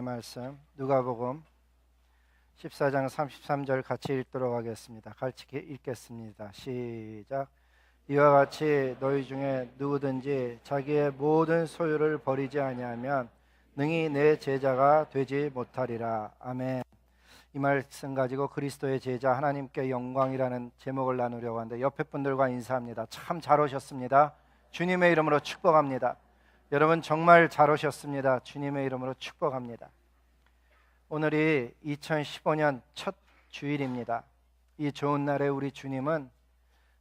말씀 누가복음 14장 33절 같이 읽도록 하겠습니다. 같이 읽겠습니다. 시작. 이와 같이 너희 중에 누구든지 자기의 모든 소유를 버리지 아니하면 능히 내 제자가 되지 못하리라. 아멘. 이 말씀 가지고 그리스도의 제자 하나님께 영광이라는 제목을 나누려고 하는데 옆에 분들과 인사합니다. 참 잘 오셨습니다. 주님의 이름으로 축복합니다. 여러분 정말 잘 오셨습니다. 주님의 이름으로 축복합니다. 오늘이 2015년 첫 주일입니다. 이 좋은 날에 우리 주님은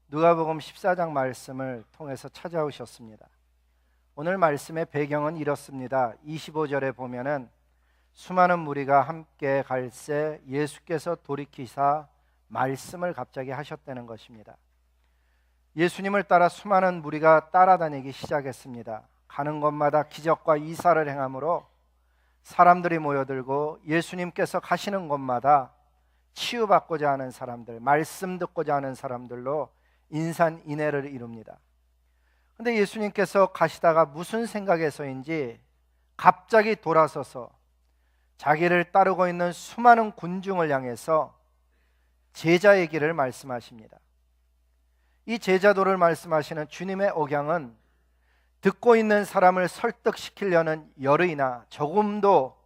누가복음 14장 말씀을 통해서 찾아오셨습니다. 오늘 말씀의 배경은 이렇습니다. 25절에 보면은 수많은 무리가 함께 갈새 예수께서 돌이키사 말씀을 갑자기 하셨다는 것입니다. 예수님을 따라 수많은 무리가 따라다니기 시작했습니다. 가는 곳마다 기적과 이사를 행함으로 사람들이 모여들고 예수님께서 가시는 곳마다 치유받고자 하는 사람들, 말씀 듣고자 하는 사람들로 인산인해를 이룹니다. 그런데 예수님께서 가시다가 무슨 생각에서인지 갑자기 돌아서서 자기를 따르고 있는 수많은 군중을 향해서 제자의 길을 말씀하십니다. 이 제자도를 말씀하시는 주님의 억양은 듣고 있는 사람을 설득시키려는 열의나 조금도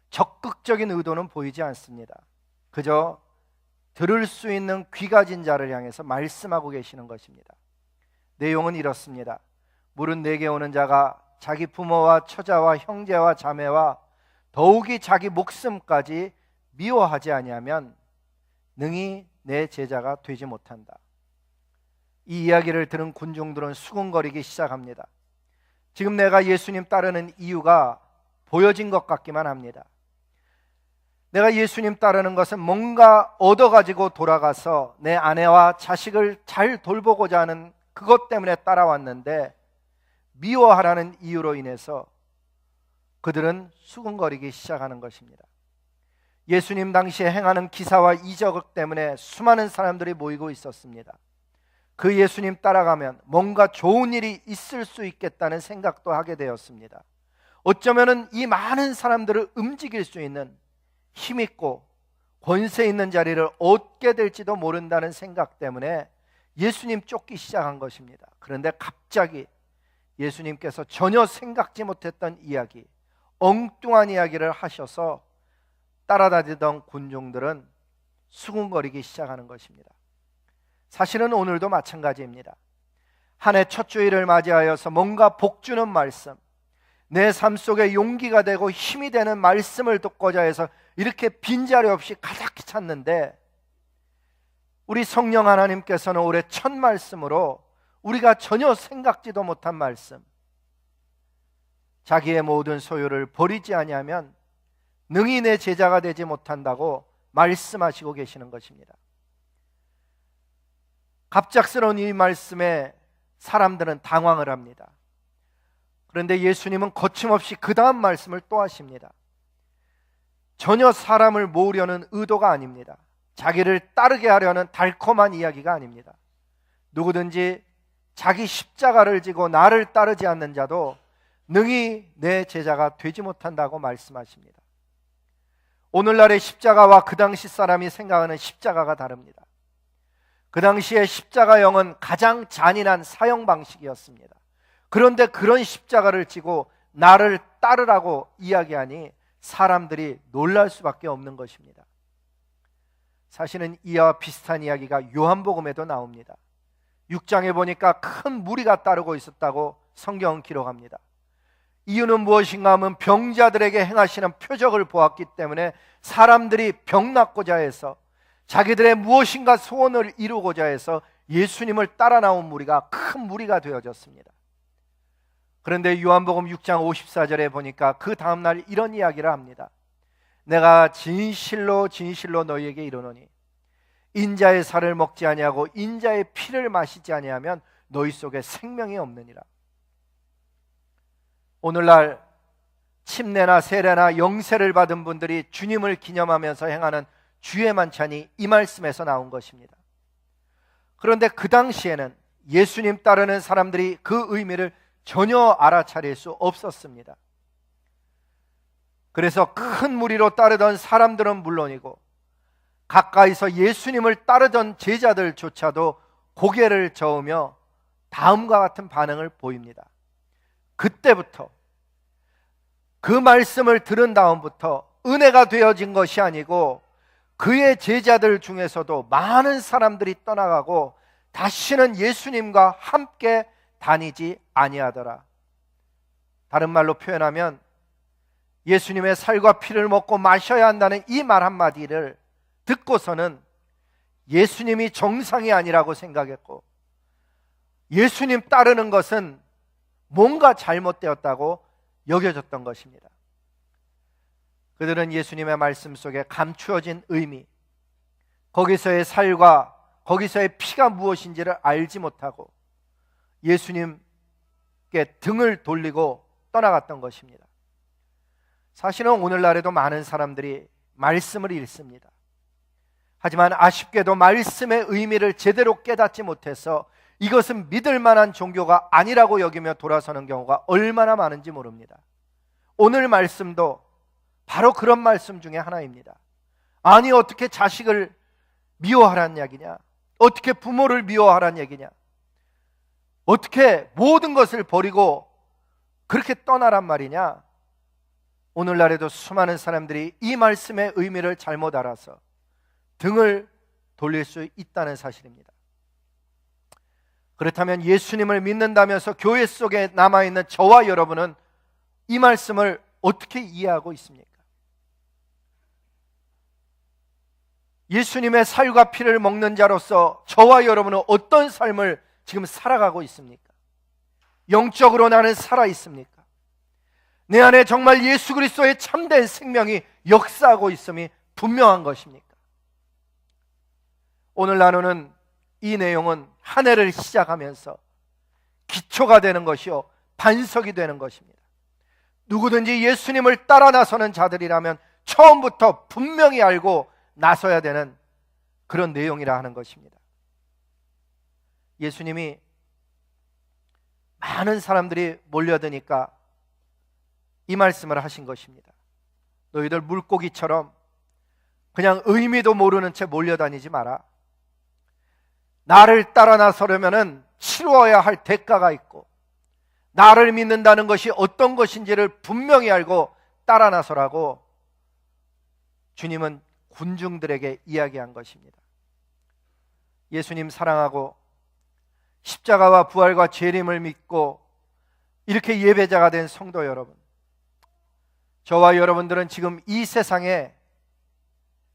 적극적인 의도는 보이지 않습니다. 그저 들을 수 있는 귀 가진 자를 향해서 말씀하고 계시는 것입니다. 내용은 이렇습니다. 물은 내게 오는 자가 자기 부모와 처자와 형제와 자매와 더욱이 자기 목숨까지 미워하지 아니하면 능히 내 제자가 되지 못한다. 이 이야기를 들은 군중들은 수군거리기 시작합니다. 지금 내가 예수님 따르는 이유가 보여진 것 같기만 합니다. 내가 예수님 따르는 것은 뭔가 얻어가지고 돌아가서 내 아내와 자식을 잘 돌보고자 하는 그것 때문에 따라왔는데 미워하라는 이유로 인해서 그들은 수군거리기 시작하는 것입니다. 예수님 당시에 행하는 기사와 이적 때문에 수많은 사람들이 모이고 있었습니다. 그 예수님 따라가면 뭔가 좋은 일이 있을 수 있겠다는 생각도 하게 되었습니다. 어쩌면 이 많은 사람들을 움직일 수 있는 힘있고 권세 있는 자리를 얻게 될지도 모른다는 생각 때문에 예수님 쫓기 시작한 것입니다. 그런데 갑자기 예수님께서 전혀 생각지 못했던 이야기, 엉뚱한 이야기를 하셔서 따라다니던 군중들은 수군거리기 시작하는 것입니다. 사실은 오늘도 마찬가지입니다. 한 해 첫 주일을 맞이하여서 뭔가 복주는 말씀, 내 삶 속에 용기가 되고 힘이 되는 말씀을 듣고자 해서 이렇게 빈자리 없이 가득히 찾는데 우리 성령 하나님께서는 올해 첫 말씀으로 우리가 전혀 생각지도 못한 말씀, 자기의 모든 소유를 버리지 아니하면 능히 내 제자가 되지 못한다고 말씀하시고 계시는 것입니다. 갑작스러운 이 말씀에 사람들은 당황을 합니다. 그런데 예수님은 거침없이 그 다음 말씀을 또 하십니다. 전혀 사람을 모으려는 의도가 아닙니다. 자기를 따르게 하려는 달콤한 이야기가 아닙니다. 누구든지 자기 십자가를 지고 나를 따르지 않는 자도 능히 내 제자가 되지 못한다고 말씀하십니다. 오늘날의 십자가와 그 당시 사람이 생각하는 십자가가 다릅니다. 그 당시에 십자가형은 가장 잔인한 사형 방식이었습니다. 그런데 그런 십자가를 지고 나를 따르라고 이야기하니 사람들이 놀랄 수밖에 없는 것입니다. 사실은 이와 비슷한 이야기가 요한복음에도 나옵니다. 6장에 보니까 큰 무리가 따르고 있었다고 성경은 기록합니다. 이유는 무엇인가 하면 병자들에게 행하시는 표적을 보았기 때문에 사람들이 병 낫고자 해서 자기들의 무엇인가 소원을 이루고자 해서 예수님을 따라 나온 무리가 큰 무리가 되어졌습니다. 그런데 요한복음 6장 54절에 보니까 그 다음날 이런 이야기를 합니다. 내가 진실로 진실로 너희에게 이르노니 인자의 살을 먹지 아니하고 인자의 피를 마시지 아니하면 너희 속에 생명이 없느니라. 오늘날 침례나 세례나 영세를 받은 분들이 주님을 기념하면서 행하는 주의 만찬이 이 말씀에서 나온 것입니다. 그런데 그 당시에는 예수님 따르는 사람들이 그 의미를 전혀 알아차릴 수 없었습니다. 그래서 큰 무리로 따르던 사람들은 물론이고 가까이서 예수님을 따르던 제자들조차도 고개를 저으며 다음과 같은 반응을 보입니다. 그때부터, 그 말씀을 들은 다음부터 은혜가 되어진 것이 아니고 그의 제자들 중에서도 많은 사람들이 떠나가고 다시는 예수님과 함께 다니지 아니하더라. 다른 말로 표현하면 예수님의 살과 피를 먹고 마셔야 한다는 이 말 한마디를 듣고서는 예수님이 정상이 아니라고 생각했고 예수님 따르는 것은 뭔가 잘못되었다고 여겨졌던 것입니다. 그들은 예수님의 말씀 속에 감추어진 의미, 거기서의 살과 거기서의 피가 무엇인지를 알지 못하고 예수님께 등을 돌리고 떠나갔던 것입니다. 사실은 오늘날에도 많은 사람들이 말씀을 읽습니다. 하지만 아쉽게도 말씀의 의미를 제대로 깨닫지 못해서 이것은 믿을 만한 종교가 아니라고 여기며 돌아서는 경우가 얼마나 많은지 모릅니다. 오늘 말씀도 바로 그런 말씀 중에 하나입니다. 아니, 어떻게 자식을 미워하란 얘기냐? 어떻게 부모를 미워하란 얘기냐? 어떻게 모든 것을 버리고 그렇게 떠나란 말이냐? 오늘날에도 수많은 사람들이 이 말씀의 의미를 잘못 알아서 등을 돌릴 수 있다는 사실입니다. 그렇다면 예수님을 믿는다면서 교회 속에 남아있는 저와 여러분은 이 말씀을 어떻게 이해하고 있습니까? 예수님의 살과 피를 먹는 자로서 저와 여러분은 어떤 삶을 지금 살아가고 있습니까? 영적으로 나는 살아 있습니까? 내 안에 정말 예수 그리스도의 참된 생명이 역사하고 있음이 분명한 것입니까? 오늘 나누는 이 내용은 한 해를 시작하면서 기초가 되는 것이요 반석이 되는 것입니다. 누구든지 예수님을 따라 나서는 자들이라면 처음부터 분명히 알고 나서야 되는 그런 내용이라 하는 것입니다. 예수님이 많은 사람들이 몰려드니까 이 말씀을 하신 것입니다. 너희들 물고기처럼 그냥 의미도 모르는 채 몰려다니지 마라. 나를 따라 나서려면 치루어야 할 대가가 있고 나를 믿는다는 것이 어떤 것인지를 분명히 알고 따라 나서라고 주님은 군중들에게 이야기한 것입니다. 예수님 사랑하고 십자가와 부활과 재림을 믿고 이렇게 예배자가 된 성도 여러분, 저와 여러분들은 지금 이 세상에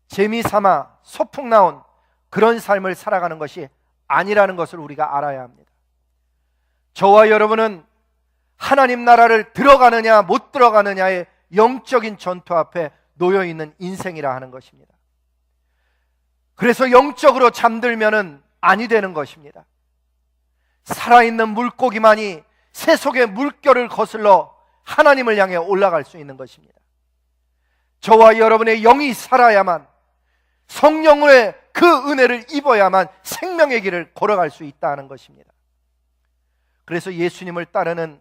재미삼아 소풍 나온 그런 삶을 살아가는 것이 아니라는 것을 우리가 알아야 합니다. 저와 여러분은 하나님 나라를 들어가느냐 못 들어가느냐의 영적인 전투 앞에 놓여있는 인생이라 하는 것입니다. 그래서 영적으로 잠들면은 아니 되는 것입니다. 살아있는 물고기만이 새 속의 물결을 거슬러 하나님을 향해 올라갈 수 있는 것입니다. 저와 여러분의 영이 살아야만, 성령의 그 은혜를 입어야만 생명의 길을 걸어갈 수 있다는 것입니다. 그래서 예수님을 따르는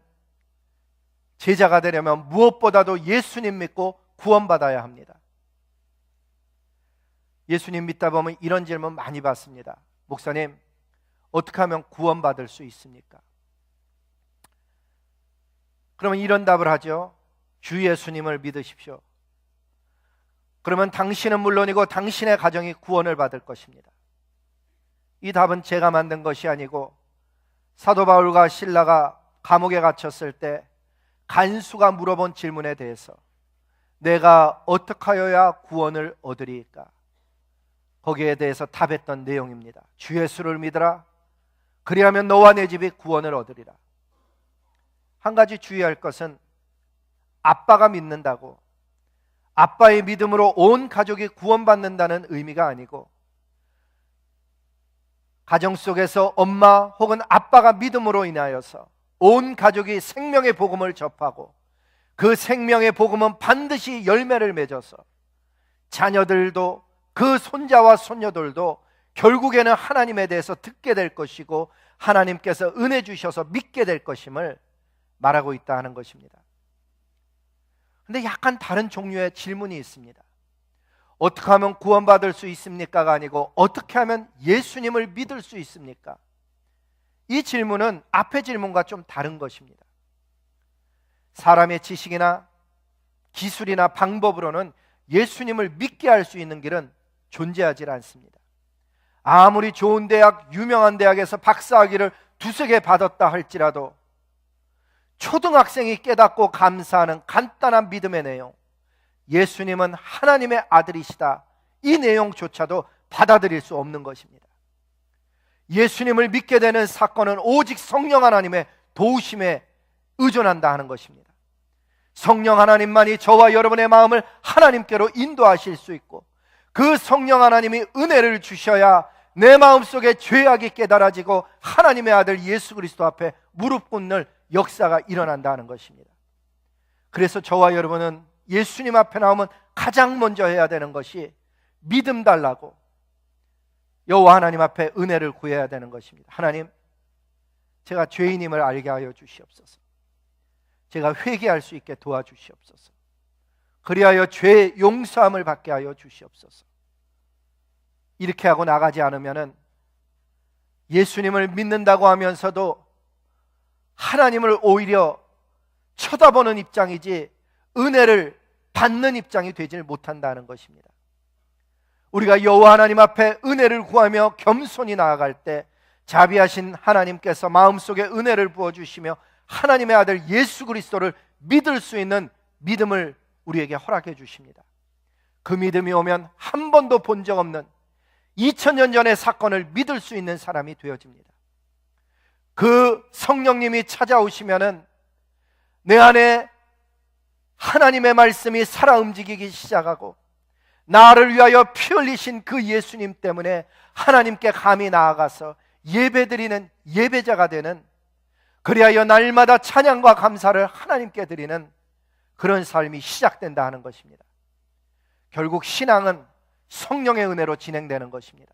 제자가 되려면 무엇보다도 예수님 믿고 구원받아야 합니다. 예수님 믿다 보면 이런 질문 많이 받습니다. 목사님, 어떻게 하면 구원받을 수 있습니까? 그러면 이런 답을 하죠. 주 예수님을 믿으십시오. 그러면 당신은 물론이고 당신의 가정이 구원을 받을 것입니다. 이 답은 제가 만든 것이 아니고 사도 바울과 실라가 감옥에 갇혔을 때 간수가 물어본 질문에 대해서 내가 어떻게 하여야 구원을 얻으리까? 거기에 대해서 답했던 내용입니다. 주 예수를 믿으라. 그리하면 너와 내 집이 구원을 얻으리라. 한 가지 주의할 것은 아빠가 믿는다고 아빠의 믿음으로 온 가족이 구원받는다는 의미가 아니고 가정 속에서 엄마 혹은 아빠가 믿음으로 인하여서 온 가족이 생명의 복음을 접하고 그 생명의 복음은 반드시 열매를 맺어서 자녀들도 그 손자와 손녀들도 결국에는 하나님에 대해서 듣게 될 것이고 하나님께서 은혜 주셔서 믿게 될 것임을 말하고 있다 하는 것입니다. 근데 약간 다른 종류의 질문이 있습니다. 어떻게 하면 구원받을 수 있습니까가 아니고 어떻게 하면 예수님을 믿을 수 있습니까? 이 질문은 앞의 질문과 좀 다른 것입니다. 사람의 지식이나 기술이나 방법으로는 예수님을 믿게 할 수 있는 길은 존재하지 않습니다. 아무리 좋은 대학, 유명한 대학에서 박사학위를 두세 개 받았다 할지라도 초등학생이 깨닫고 감사하는 간단한 믿음의 내용, 예수님은 하나님의 아들이시다, 이 내용조차도 받아들일 수 없는 것입니다. 예수님을 믿게 되는 사건은 오직 성령 하나님의 도우심에 의존한다 하는 것입니다. 성령 하나님만이 저와 여러분의 마음을 하나님께로 인도하실 수 있고, 그 성령 하나님이 은혜를 주셔야 내 마음속에 죄악이 깨달아지고 하나님의 아들 예수 그리스도 앞에 무릎 꿇는 역사가 일어난다 하는 것입니다. 그래서 저와 여러분은 예수님 앞에 나오면 가장 먼저 해야 되는 것이 믿음 달라고 여호와 하나님 앞에 은혜를 구해야 되는 것입니다. 하나님, 제가 죄인임을 알게 하여 주시옵소서. 제가 회개할 수 있게 도와주시옵소서. 그리하여 죄 용서함을 받게 하여 주시옵소서. 이렇게 하고 나가지 않으면 예수님을 믿는다고 하면서도 하나님을 오히려 쳐다보는 입장이지 은혜를 받는 입장이 되질 못한다는 것입니다. 우리가 여호와 하나님 앞에 은혜를 구하며 겸손히 나아갈 때 자비하신 하나님께서 마음속에 은혜를 부어주시며 하나님의 아들 예수 그리스도를 믿을 수 있는 믿음을 우리에게 허락해 주십니다. 그 믿음이 오면 한 번도 본 적 없는 2000년 전의 사건을 믿을 수 있는 사람이 되어집니다. 그 성령님이 찾아오시면은 내 안에 하나님의 말씀이 살아 움직이기 시작하고, 나를 위하여 피 흘리신 그 예수님 때문에 하나님께 감히 나아가서 예배드리는 예배자가 되는, 그리하여 날마다 찬양과 감사를 하나님께 드리는 그런 삶이 시작된다 하는 것입니다. 결국 신앙은 성령의 은혜로 진행되는 것입니다.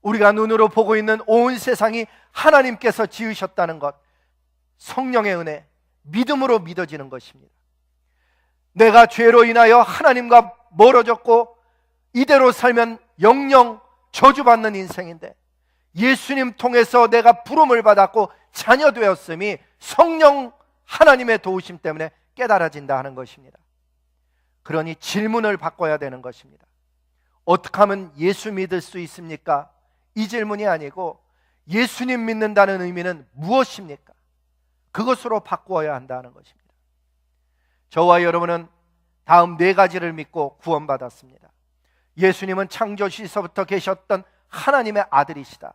우리가 눈으로 보고 있는 온 세상이 하나님께서 지으셨다는 것, 성령의 은혜, 믿음으로 믿어지는 것입니다. 내가 죄로 인하여 하나님과 멀어졌고 이대로 살면 영영 저주받는 인생인데, 예수님 통해서 내가 부름을 받았고 자녀 되었음이 성령 하나님의 도우심 때문에 깨달아진다 하는 것입니다. 그러니 질문을 바꿔야 되는 것입니다. 어떻게 하면 예수 믿을 수 있습니까? 이 질문이 아니고 예수님 믿는다는 의미는 무엇입니까? 그것으로 바꾸어야 한다는 것입니다. 저와 여러분은 다음 네 가지를 믿고 구원받았습니다. 예수님은 창조 시서부터 계셨던 하나님의 아들이시다.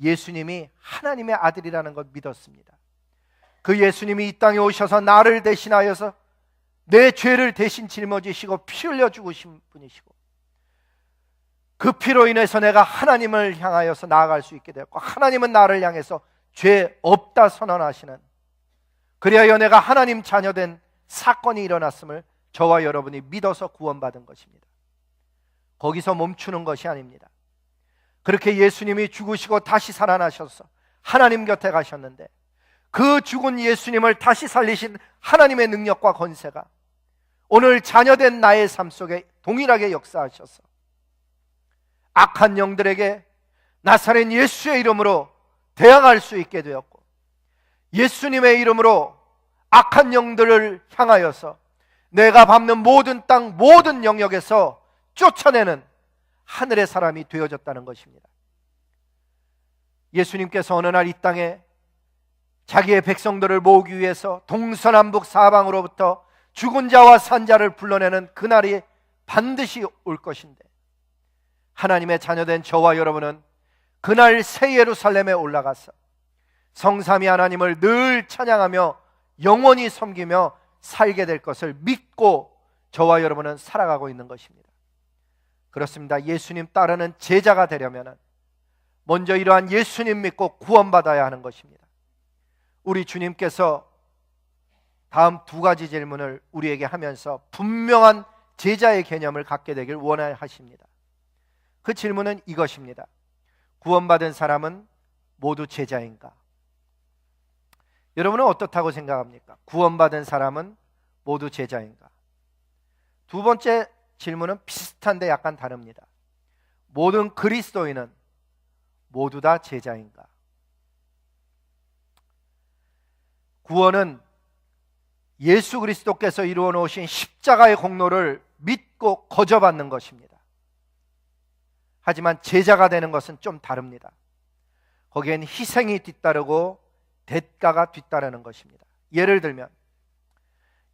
예수님이 하나님의 아들이라는 것 믿었습니다. 그 예수님이 이 땅에 오셔서 나를 대신하여서 내 죄를 대신 짊어지시고 피 흘려 죽으신 분이시고, 그 피로 인해서 내가 하나님을 향하여서 나아갈 수 있게 되었고, 하나님은 나를 향해서 죄 없다 선언하시는, 그리하여 내가 하나님 자녀된 사건이 일어났음을 저와 여러분이 믿어서 구원받은 것입니다. 거기서 멈추는 것이 아닙니다. 그렇게 예수님이 죽으시고 다시 살아나셔서 하나님 곁에 가셨는데, 그 죽은 예수님을 다시 살리신 하나님의 능력과 권세가 오늘 자녀된 나의 삶 속에 동일하게 역사하셔서 악한 영들에게 나사렛 예수의 이름으로 대항할 수 있게 되었고, 예수님의 이름으로 악한 영들을 향하여서 내가 밟는 모든 땅 모든 영역에서 쫓아내는 하늘의 사람이 되어졌다는 것입니다. 예수님께서 어느 날 이 땅에 자기의 백성들을 모으기 위해서 동서남북 사방으로부터 죽은 자와 산 자를 불러내는 그날이 반드시 올 것인데, 하나님의 자녀된 저와 여러분은 그날 새 예루살렘에 올라가서 성삼위 하나님을 늘 찬양하며 영원히 섬기며 살게 될 것을 믿고 저와 여러분은 살아가고 있는 것입니다. 그렇습니다. 예수님 따르는 제자가 되려면 먼저 이러한 예수님 믿고 구원받아야 하는 것입니다. 우리 주님께서 다음 두 가지 질문을 우리에게 하면서 분명한 제자의 개념을 갖게 되길 원하십니다. 그 질문은 이것입니다. 구원받은 사람은 모두 제자인가? 여러분은 어떻다고 생각합니까? 구원받은 사람은 모두 제자인가? 두 번째 질문은 비슷한데 약간 다릅니다. 모든 그리스도인은 모두 다 제자인가? 구원은 예수 그리스도께서 이루어 놓으신 십자가의 공로를 믿고 거저받는 것입니다. 하지만 제자가 되는 것은 좀 다릅니다. 거기엔 희생이 뒤따르고 대가가 뒤따르는 것입니다. 예를 들면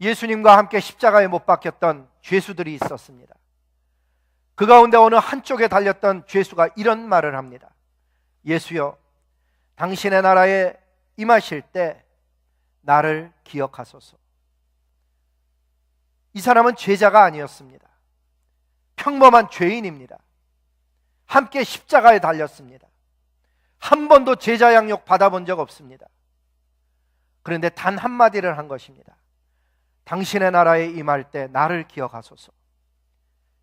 예수님과 함께 십자가에 못 박혔던 죄수들이 있었습니다. 그 가운데 어느 한쪽에 달렸던 죄수가 이런 말을 합니다. 예수여, 당신의 나라에 임하실 때 나를 기억하소서. 이 사람은 제자가 아니었습니다. 평범한 죄인입니다. 함께 십자가에 달렸습니다. 한 번도 제자 양육 받아본 적 없습니다. 그런데 단 한마디를 한 것입니다. 당신의 나라에 임할 때 나를 기억하소서.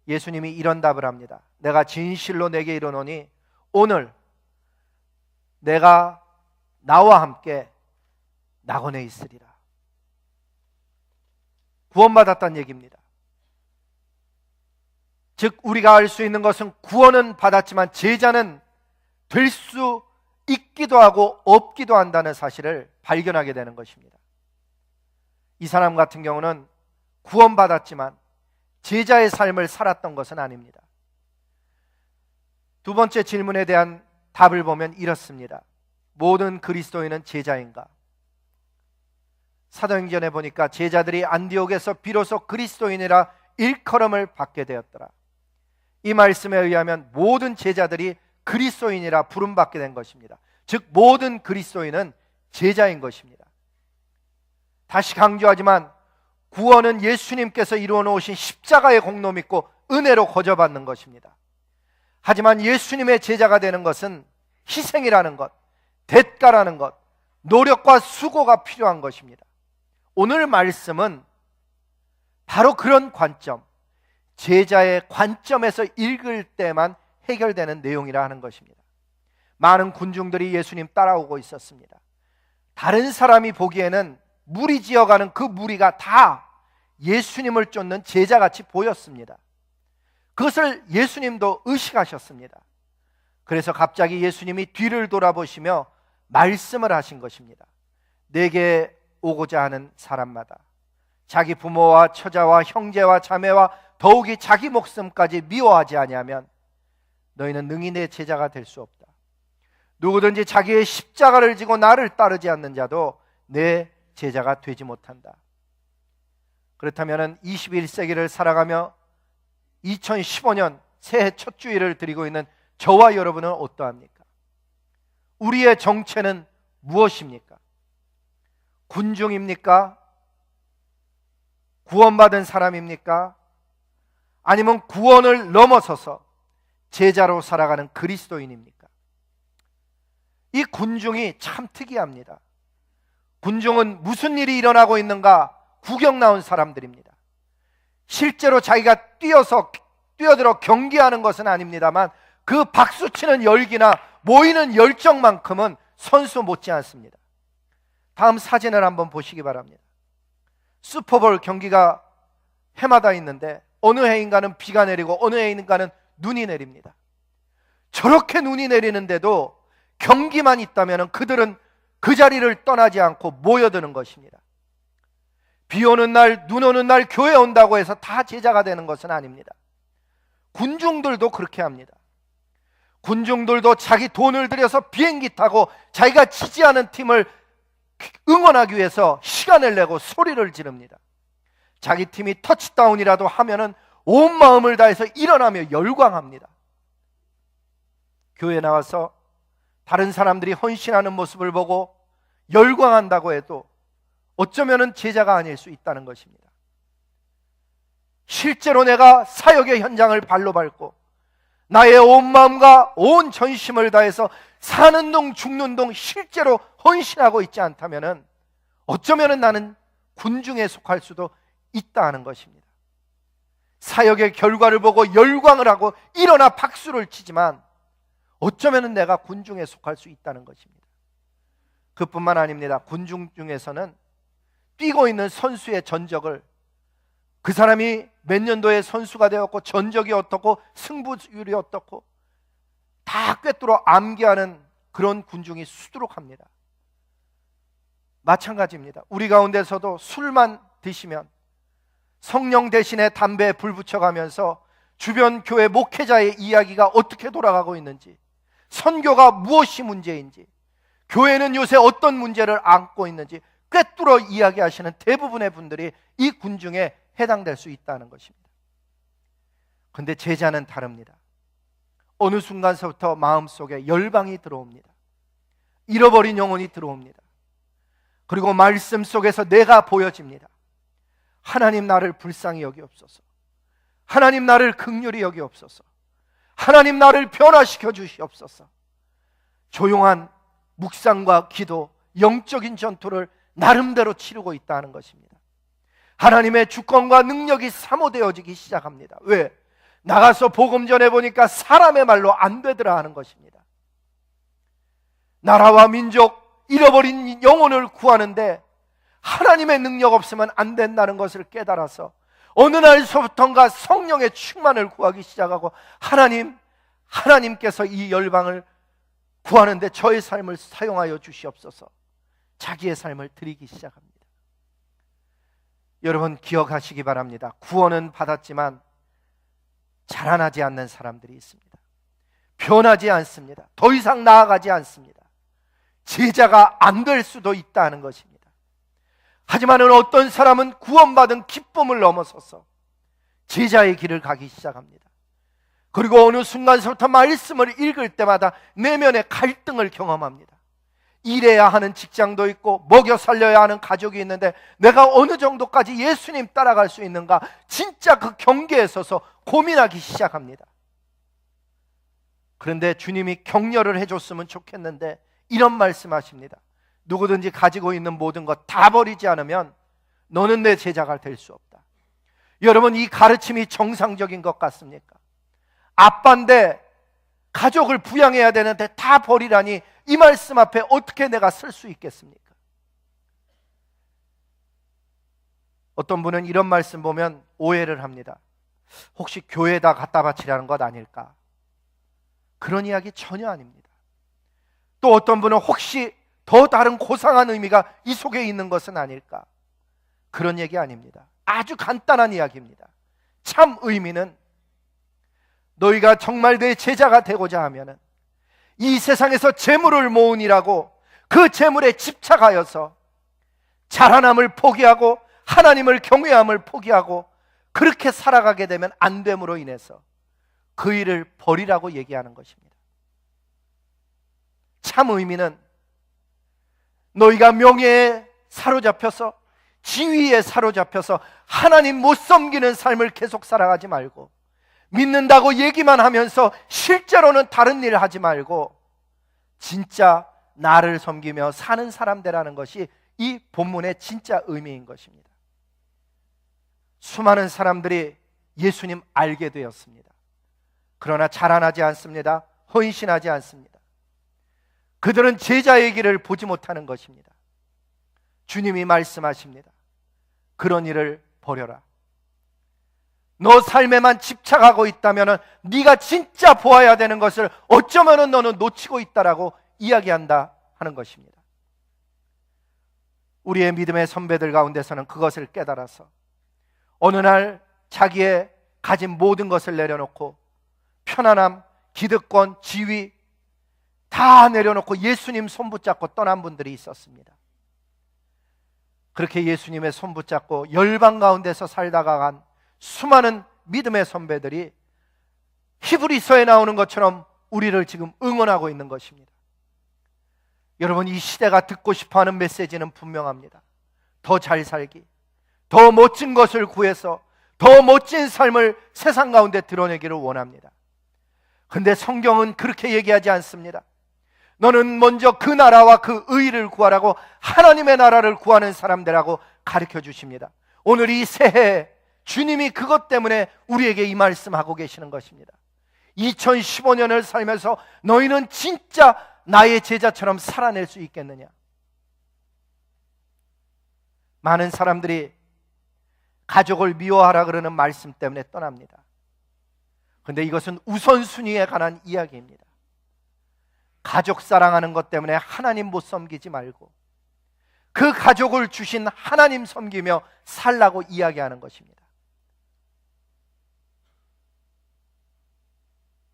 예수님이 이런 답을 합니다. 내가 진실로 내게 이르노니 오늘 내가 나와 함께 낙원에 있으리라. 구원받았다는 얘기입니다. 즉 우리가 알 수 있는 것은 구원은 받았지만 제자는 될 수 있기도 하고 없기도 한다는 사실을 발견하게 되는 것입니다. 이 사람 같은 경우는 구원받았지만 제자의 삶을 살았던 것은 아닙니다. 두 번째 질문에 대한 답을 보면 이렇습니다. 모든 그리스도인은 제자인가? 사도행전에 보니까 제자들이 안디옥에서 비로소 그리스도인이라 일컬음을 받게 되었더라. 이 말씀에 의하면 모든 제자들이 그리스도인이라 부름받게 된 것입니다. 즉 모든 그리스도인은 제자인 것입니다. 다시 강조하지만 구원은 예수님께서 이루어 놓으신 십자가의 공로 믿고 은혜로 거저받는 것입니다. 하지만 예수님의 제자가 되는 것은 희생이라는 것, 대가라는 것, 노력과 수고가 필요한 것입니다. 오늘 말씀은 바로 그런 관점, 제자의 관점에서 읽을 때만 해결되는 내용이라 하는 것입니다. 많은 군중들이 예수님 따라오고 있었습니다. 다른 사람이 보기에는 무리지어가는 그 무리가 다 예수님을 쫓는 제자같이 보였습니다. 그것을 예수님도 의식하셨습니다. 그래서 갑자기 예수님이 뒤를 돌아보시며 말씀을 하신 것입니다. 내게 오고자 하는 사람마다 자기 부모와 처자와 형제와 자매와 더욱이 자기 목숨까지 미워하지 아니하면 너희는 능히 내 제자가 될 수 없다. 누구든지 자기의 십자가를 지고 나를 따르지 않는 자도 내 제자가 되지 못한다. 그렇다면 21세기를 살아가며 2015년 새해 첫 주일을 드리고 있는 저와 여러분은 어떠합니까? 우리의 정체는 무엇입니까? 군중입니까? 구원받은 사람입니까? 아니면 구원을 넘어서서 제자로 살아가는 그리스도인입니까? 이 군중이 참 특이합니다. 군중은 무슨 일이 일어나고 있는가 구경 나온 사람들입니다. 실제로 자기가 뛰어들어 경기하는 것은 아닙니다만 그 박수치는 열기나 모이는 열정만큼은 선수 못지않습니다. 다음 사진을 한번 보시기 바랍니다. 슈퍼볼 경기가 해마다 있는데 어느 해인가는 비가 내리고 어느 해인가는 눈이 내립니다. 저렇게 눈이 내리는데도 경기만 있다면 그들은 그 자리를 떠나지 않고 모여드는 것입니다. 비 오는 날, 눈 오는 날 교회 온다고 해서 다 제자가 되는 것은 아닙니다. 군중들도 그렇게 합니다. 군중들도 자기 돈을 들여서 비행기 타고 자기가 지지하는 팀을 응원하기 위해서 시간을 내고 소리를 지릅니다. 자기 팀이 터치다운이라도 하면은 온 마음을 다해서 일어나며 열광합니다. 교회에 나와서 다른 사람들이 헌신하는 모습을 보고 열광한다고 해도 어쩌면은 제자가 아닐 수 있다는 것입니다. 실제로 내가 사역의 현장을 발로 밟고 나의 온 마음과 온 전심을 다해서 사는 동 죽는 동 실제로 헌신하고 있지 않다면은 어쩌면은 나는 군중에 속할 수도 있다 하는 것입니다. 사역의 결과를 보고 열광을 하고 일어나 박수를 치지만 어쩌면은 내가 군중에 속할 수 있다는 것입니다. 그뿐만 아닙니다. 군중 중에서는 뛰고 있는 선수의 전적을 그 사람이 몇 년도에 선수가 되었고 전적이 어떻고 승부율이 어떻고 다 꿰뚫어 암기하는 그런 군중이 수두룩합니다. 마찬가지입니다. 우리 가운데서도 술만 드시면 성령 대신에 담배에 불 붙여가면서 주변 교회 목회자의 이야기가 어떻게 돌아가고 있는지, 선교가 무엇이 문제인지, 교회는 요새 어떤 문제를 안고 있는지 꿰뚫어 이야기하시는 대부분의 분들이 이 군중에 해당될 수 있다는 것입니다. 그런데 제자는 다릅니다. 어느 순간서부터 마음속에 열방이 들어옵니다. 잃어버린 영혼이 들어옵니다. 그리고 말씀 속에서 내가 보여집니다. 하나님 나를 불쌍히 여기옵소서. 하나님 나를 긍휼히 여기옵소서. 하나님 나를 변화시켜 주시옵소서. 조용한 묵상과 기도, 영적인 전투를 나름대로 치르고 있다는 것입니다. 하나님의 주권과 능력이 사모되어지기 시작합니다. 왜? 나가서 복음 전해보니까 사람의 말로 안 되더라 하는 것입니다. 나라와 민족, 잃어버린 영혼을 구하는데 하나님의 능력 없으면 안 된다는 것을 깨달아서 어느 날서부턴가 성령의 충만을 구하기 시작하고, 하나님께서 이 열방을 구하는데 저의 삶을 사용하여 주시옵소서. 자기의 삶을 드리기 시작합니다. 여러분 기억하시기 바랍니다. 구원은 받았지만 자라나지 않는 사람들이 있습니다. 변하지 않습니다. 더 이상 나아가지 않습니다. 제자가 안 될 수도 있다는 것입니다. 하지만 어떤 사람은 구원받은 기쁨을 넘어서서 제자의 길을 가기 시작합니다. 그리고 어느 순간서부터 말씀을 읽을 때마다 내면의 갈등을 경험합니다. 일해야 하는 직장도 있고 먹여 살려야 하는 가족이 있는데 내가 어느 정도까지 예수님 따라갈 수 있는가, 진짜 그 경계에 서서 고민하기 시작합니다. 그런데 주님이 격려를 해줬으면 좋겠는데 이런 말씀하십니다. 누구든지 가지고 있는 모든 것 다 버리지 않으면 너는 내 제자가 될 수 없다. 여러분, 이 가르침이 정상적인 것 같습니까? 아빠인데 가족을 부양해야 되는데 다 버리라니, 이 말씀 앞에 어떻게 내가 설 수 있겠습니까? 어떤 분은 이런 말씀 보면 오해를 합니다. 혹시 교회에다 갖다 바치라는 것 아닐까? 그런 이야기 전혀 아닙니다. 또 어떤 분은 혹시 더 다른 고상한 의미가 이 속에 있는 것은 아닐까? 그런 얘기 아닙니다. 아주 간단한 이야기입니다. 참 의미는 너희가 정말 내 제자가 되고자 하면은 이 세상에서 재물을 모으니라고 그 재물에 집착하여서 자라남을 포기하고 하나님을 경외함을 포기하고 그렇게 살아가게 되면 안 됨으로 인해서 그 일을 버리라고 얘기하는 것입니다. 참 의미는 너희가 명예에 사로잡혀서, 지위에 사로잡혀서 하나님 못 섬기는 삶을 계속 살아가지 말고, 믿는다고 얘기만 하면서 실제로는 다른 일을 하지 말고 진짜 나를 섬기며 사는 사람 되라는 것이 이 본문의 진짜 의미인 것입니다. 수많은 사람들이 예수님 알게 되었습니다. 그러나 자라나지 않습니다. 헌신하지 않습니다. 그들은 제자의 길을 보지 못하는 것입니다. 주님이 말씀하십니다. 그런 일을 버려라. 너 삶에만 집착하고 있다면 네가 진짜 보아야 되는 것을 어쩌면 너는 놓치고 있다라고 이야기한다 하는 것입니다. 우리의 믿음의 선배들 가운데서는 그것을 깨달아서 어느 날 자기의 가진 모든 것을 내려놓고 편안함, 기득권, 지위 다 내려놓고 예수님 손 붙잡고 떠난 분들이 있었습니다. 그렇게 예수님의 손 붙잡고 열방 가운데서 살다가 간 수많은 믿음의 선배들이 히브리서에 나오는 것처럼 우리를 지금 응원하고 있는 것입니다. 여러분, 이 시대가 듣고 싶어하는 메시지는 분명합니다. 더 잘 살기, 더 멋진 것을 구해서 더 멋진 삶을 세상 가운데 드러내기를 원합니다. 그런데 성경은 그렇게 얘기하지 않습니다. 너는 먼저 그 나라와 그 의를 구하라고, 하나님의 나라를 구하는 사람들하고 가르쳐 주십니다. 오늘 이 새해 주님이 그것 때문에 우리에게 이 말씀하고 계시는 것입니다. 2015년을 살면서 너희는 진짜 나의 제자처럼 살아낼 수 있겠느냐? 많은 사람들이 가족을 미워하라 그러는 말씀 때문에 떠납니다. 그런데 이것은 우선순위에 관한 이야기입니다. 가족 사랑하는 것 때문에 하나님 못 섬기지 말고 그 가족을 주신 하나님 섬기며 살라고 이야기하는 것입니다.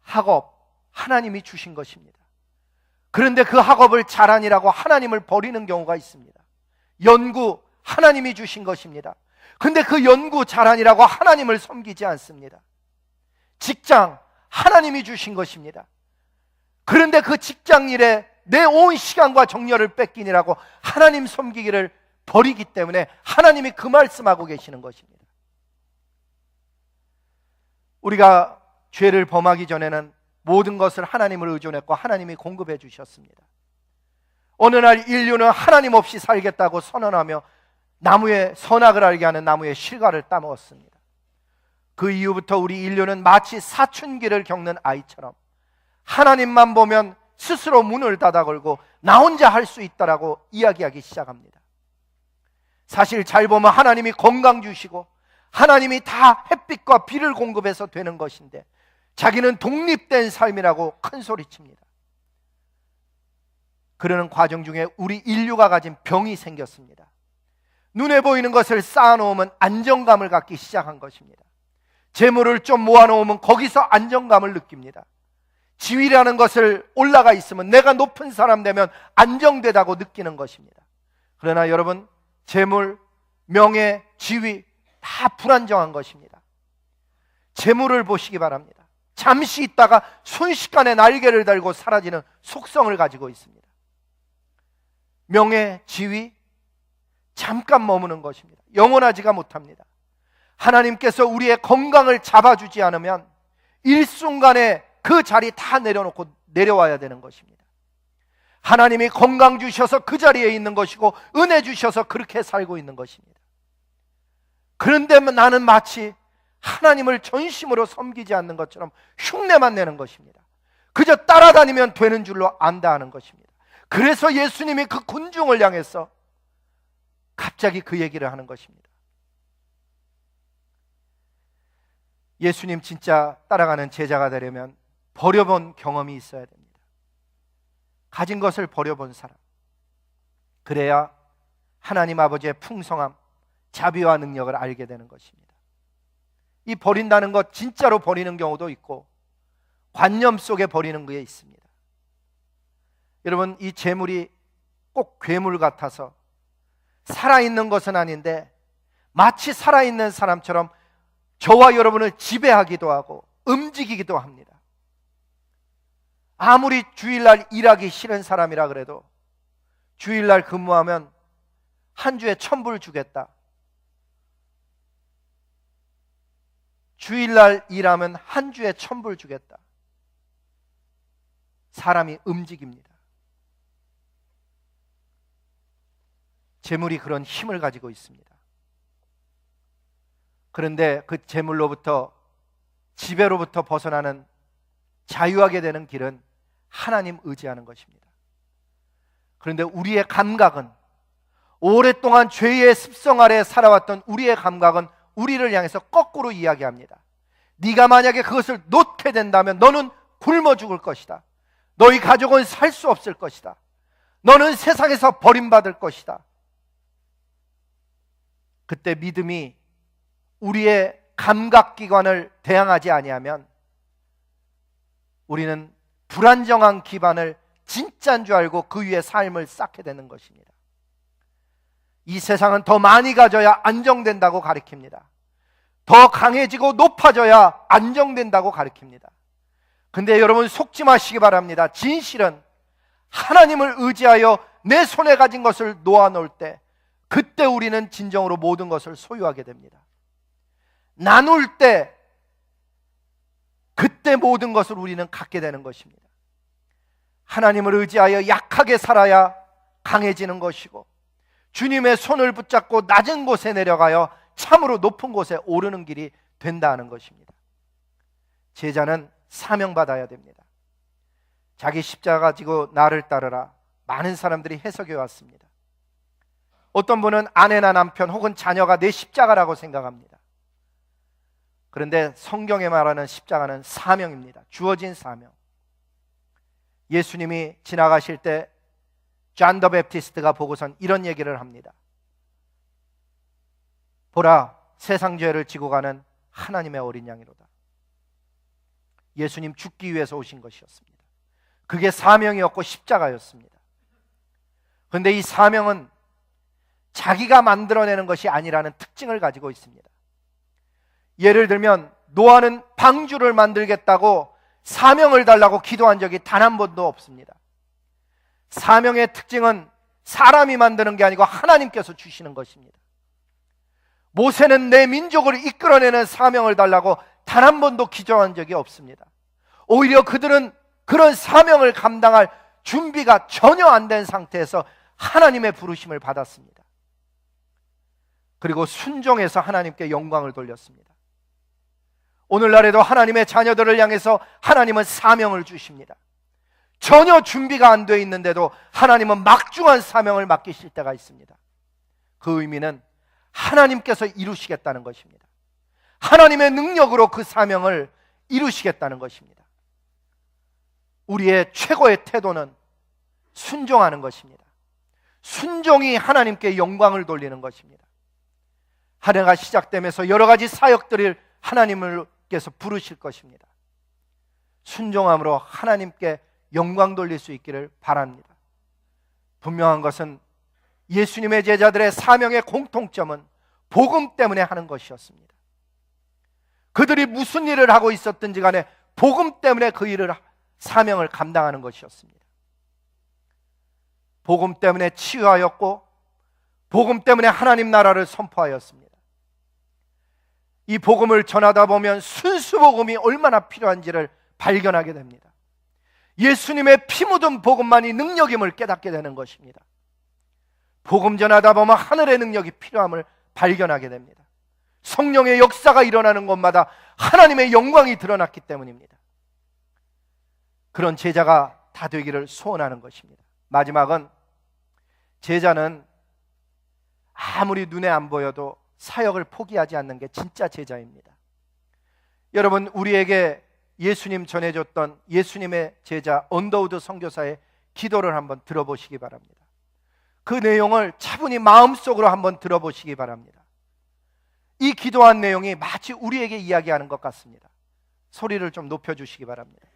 학업 하나님이 주신 것입니다. 그런데 그 학업을 자랑이라고 하나님을 버리는 경우가 있습니다. 연구 하나님이 주신 것입니다. 그런데 그 연구 자랑이라고 하나님을 섬기지 않습니다. 직장 하나님이 주신 것입니다. 그런데 그 직장 일에 내 온 시간과 정열을 뺏기니라고 하나님 섬기기를 버리기 때문에 하나님이 그 말씀하고 계시는 것입니다. 우리가 죄를 범하기 전에는 모든 것을 하나님을 의존했고 하나님이 공급해 주셨습니다. 어느 날 인류는 하나님 없이 살겠다고 선언하며 나무의 선악을 알게 하는 나무의 실과를 따먹었습니다. 그 이후부터 우리 인류는 마치 사춘기를 겪는 아이처럼 하나님만 보면 스스로 문을 닫아 걸고 나 혼자 할 수 있다라고 이야기하기 시작합니다. 사실 잘 보면 하나님이 건강 주시고 하나님이 다 햇빛과 비를 공급해서 되는 것인데 자기는 독립된 삶이라고 큰 소리칩니다. 그러는 과정 중에 우리 인류가 가진 병이 생겼습니다. 눈에 보이는 것을 쌓아놓으면 안정감을 갖기 시작한 것입니다. 재물을 좀 모아놓으면 거기서 안정감을 느낍니다. 지위라는 것을 올라가 있으면 내가 높은 사람 되면 안정되다고 느끼는 것입니다. 그러나 여러분, 재물, 명예, 지위 다 불안정한 것입니다. 재물을 보시기 바랍니다. 잠시 있다가 순식간에 날개를 달고 사라지는 속성을 가지고 있습니다. 명예, 지위 잠깐 머무는 것입니다. 영원하지가 못합니다. 하나님께서 우리의 건강을 잡아주지 않으면 일순간에 그 자리 다 내려놓고 내려와야 되는 것입니다. 하나님이 건강 주셔서 그 자리에 있는 것이고 은혜 주셔서 그렇게 살고 있는 것입니다. 그런데 나는 마치 하나님을 전심으로 섬기지 않는 것처럼 흉내만 내는 것입니다. 그저 따라다니면 되는 줄로 안다 하는 것입니다. 그래서 예수님이 그 군중을 향해서 갑자기 그 얘기를 하는 것입니다. 예수님 진짜 따라가는 제자가 되려면 버려본 경험이 있어야 됩니다. 가진 것을 버려본 사람, 그래야 하나님 아버지의 풍성함, 자비와 능력을 알게 되는 것입니다. 이 버린다는 것 진짜로 버리는 경우도 있고 관념 속에 버리는 게 있습니다. 여러분, 이 재물이 꼭 괴물 같아서 살아있는 것은 아닌데 마치 살아있는 사람처럼 저와 여러분을 지배하기도 하고 움직이기도 합니다. 아무리 주일날 일하기 싫은 사람이라 그래도 주일날 근무하면 한 주에 1,000불 주겠다, 주일날 일하면 한 주에 1,000불 주겠다. 사람이 움직입니다. 재물이 그런 힘을 가지고 있습니다. 그런데 그 재물로부터, 지배로부터 벗어나는 자유하게 되는 길은 하나님 의지하는 것입니다. 그런데 우리의 감각은, 오랫동안 죄의 습성 아래 살아왔던 우리의 감각은 우리를 향해서 거꾸로 이야기합니다. 네가 만약에 그것을 놓게 된다면 너는 굶어 죽을 것이다. 너희 가족은 살 수 없을 것이다. 너는 세상에서 버림받을 것이다. 그때 믿음이 우리의 감각기관을 대항하지 아니하면 우리는 불안정한 기반을 진짜인 줄 알고 그 위에 삶을 쌓게 되는 것입니다. 이 세상은 더 많이 가져야 안정된다고 가르칩니다. 더 강해지고 높아져야 안정된다고 가르칩니다. 근데 여러분, 속지 마시기 바랍니다. 진실은 하나님을 의지하여 내 손에 가진 것을 놓아놓을 때, 그때 우리는 진정으로 모든 것을 소유하게 됩니다. 나눌 때, 그때 모든 것을 우리는 갖게 되는 것입니다. 하나님을 의지하여 약하게 살아야 강해지는 것이고, 주님의 손을 붙잡고 낮은 곳에 내려가여 참으로 높은 곳에 오르는 길이 된다는 것입니다. 제자는 사명받아야 됩니다. 자기 십자가 가지고 나를 따르라, 많은 사람들이 해석해 왔습니다. 어떤 분은 아내나 남편 혹은 자녀가 내 십자가라고 생각합니다. 그런데 성경에 말하는 십자가는 사명입니다. 주어진 사명. 예수님이 지나가실 때 존 더 베프티스트가 보고선 이런 얘기를 합니다. 보라, 세상 죄를 지고 가는 하나님의 어린 양이로다. 예수님 죽기 위해서 오신 것이었습니다. 그게 사명이었고 십자가였습니다. 그런데 이 사명은 자기가 만들어내는 것이 아니라는 특징을 가지고 있습니다. 예를 들면 노아는 방주를 만들겠다고 사명을 달라고 기도한 적이 단 한 번도 없습니다. 사명의 특징은 사람이 만드는 게 아니고 하나님께서 주시는 것입니다. 모세는 내 민족을 이끌어내는 사명을 달라고 단 한 번도 기도한 적이 없습니다. 오히려 그들은 그런 사명을 감당할 준비가 전혀 안 된 상태에서 하나님의 부르심을 받았습니다. 그리고 순종해서 하나님께 영광을 돌렸습니다. 오늘날에도 하나님의 자녀들을 향해서 하나님은 사명을 주십니다. 전혀 준비가 안 돼 있는데도 하나님은 막중한 사명을 맡기실 때가 있습니다. 그 의미는 하나님께서 이루시겠다는 것입니다. 하나님의 능력으로 그 사명을 이루시겠다는 것입니다. 우리의 최고의 태도는 순종하는 것입니다. 순종이 하나님께 영광을 돌리는 것입니다. 한 해가 시작되면서 여러 가지 사역들을 하나님께서 부르실 것입니다. 순종함으로 하나님께 영광 돌릴 수 있기를 바랍니다. 분명한 것은 예수님의 제자들의 사명의 공통점은 복음 때문에 하는 것이었습니다. 그들이 무슨 일을 하고 있었든지 간에 복음 때문에 그 일을, 사명을 감당하는 것이었습니다. 복음 때문에 치유하였고 복음 때문에 하나님 나라를 선포하였습니다. 이 복음을 전하다 보면 순수 복음이 얼마나 필요한지를 발견하게 됩니다. 예수님의 피 묻은 복음만이 능력임을 깨닫게 되는 것입니다. 복음 전하다 보면 하늘의 능력이 필요함을 발견하게 됩니다. 성령의 역사가 일어나는 곳마다 하나님의 영광이 드러났기 때문입니다. 그런 제자가 다 되기를 소원하는 것입니다. 마지막은 제자는 아무리 눈에 안 보여도 사역을 포기하지 않는 게 진짜 제자입니다. 여러분, 우리에게 예수님 전해줬던 예수님의 제자 언더우드 선교사의 기도를 한번 들어보시기 바랍니다. 그 내용을 차분히 마음속으로 한번 들어보시기 바랍니다. 이 기도한 내용이 마치 우리에게 이야기하는 것 같습니다. 소리를 좀 높여주시기 바랍니다.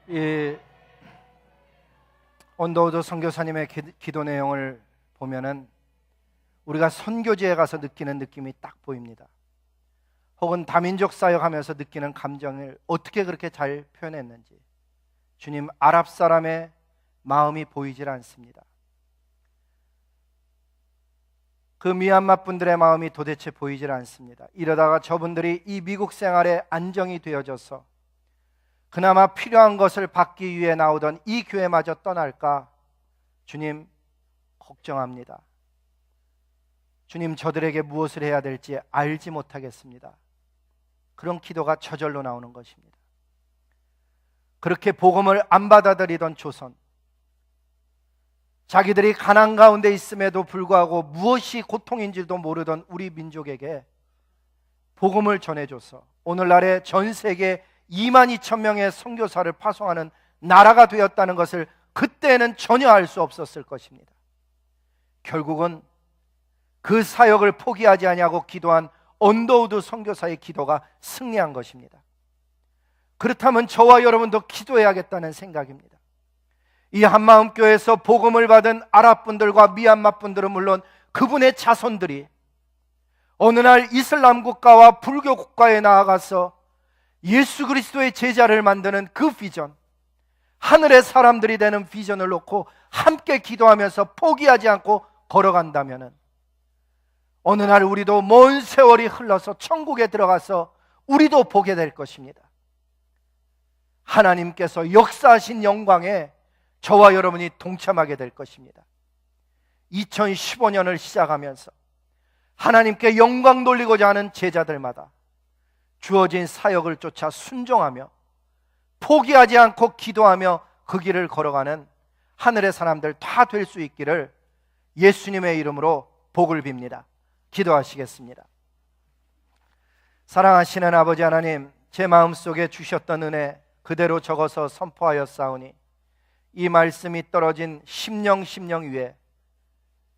이 언더우드 선교사님의 기도 내용을 보면은 우리가 선교지에 가서 느끼는 느낌이 딱 보입니다. 혹은 다민족 사역하면서 느끼는 감정을 어떻게 그렇게 잘 표현했는지 주님, 아랍 사람의 마음이 보이질 않습니다. 그 미얀마 분들의 마음이 도대체 보이질 않습니다. 이러다가 저분들이 이 미국 생활에 안정이 되어져서 그나마 필요한 것을 받기 위해 나오던 이 교회마저 떠날까? 주님, 걱정합니다. 주님, 저들에게 무엇을 해야 될지 알지 못하겠습니다. 그런 기도가 저절로 나오는 것입니다. 그렇게 복음을 안 받아들이던 조선, 자기들이 가난 가운데 있음에도 불구하고 무엇이 고통인지도 모르던 우리 민족에게 복음을 전해줘서 오늘날의 전 세계 22,000명의 선교사를 파송하는 나라가 되었다는 것을 그때는 전혀 알 수 없었을 것입니다. 결국은 그 사역을 포기하지 아니하고 기도한 언더우드 선교사의 기도가 승리한 것입니다. 그렇다면 저와 여러분도 기도해야겠다는 생각입니다. 이 한마음교회에서 복음을 받은 아랍분들과 미얀마 분들은 물론 그분의 자손들이 어느 날 이슬람 국가와 불교 국가에 나아가서 예수 그리스도의 제자를 만드는 그 비전, 하늘의 사람들이 되는 비전을 놓고 함께 기도하면서 포기하지 않고 걸어간다면 어느 날 우리도 먼 세월이 흘러서 천국에 들어가서 우리도 보게 될 것입니다. 하나님께서 역사하신 영광에 저와 여러분이 동참하게 될 것입니다. 2015년을 시작하면서 하나님께 영광 돌리고자 하는 제자들마다 주어진 사역을 쫓아 순종하며 포기하지 않고 기도하며 그 길을 걸어가는 하늘의 사람들 다 될 수 있기를 예수님의 이름으로 복을 빕니다. 기도하시겠습니다. 사랑하시는 아버지 하나님, 제 마음속에 주셨던 은혜 그대로 적어서 선포하였사오니 이 말씀이 떨어진 심령 위에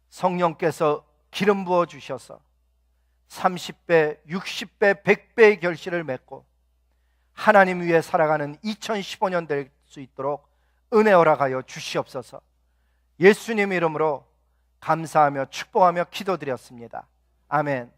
성령께서 기름 부어 주셔서 30배, 60배, 100배의 결실을 맺고 하나님 위에 살아가는 2015년 될 수 있도록 은혜 허락하여 주시옵소서. 예수님 이름으로 감사하며 축복하며 기도드렸습니다. 아멘.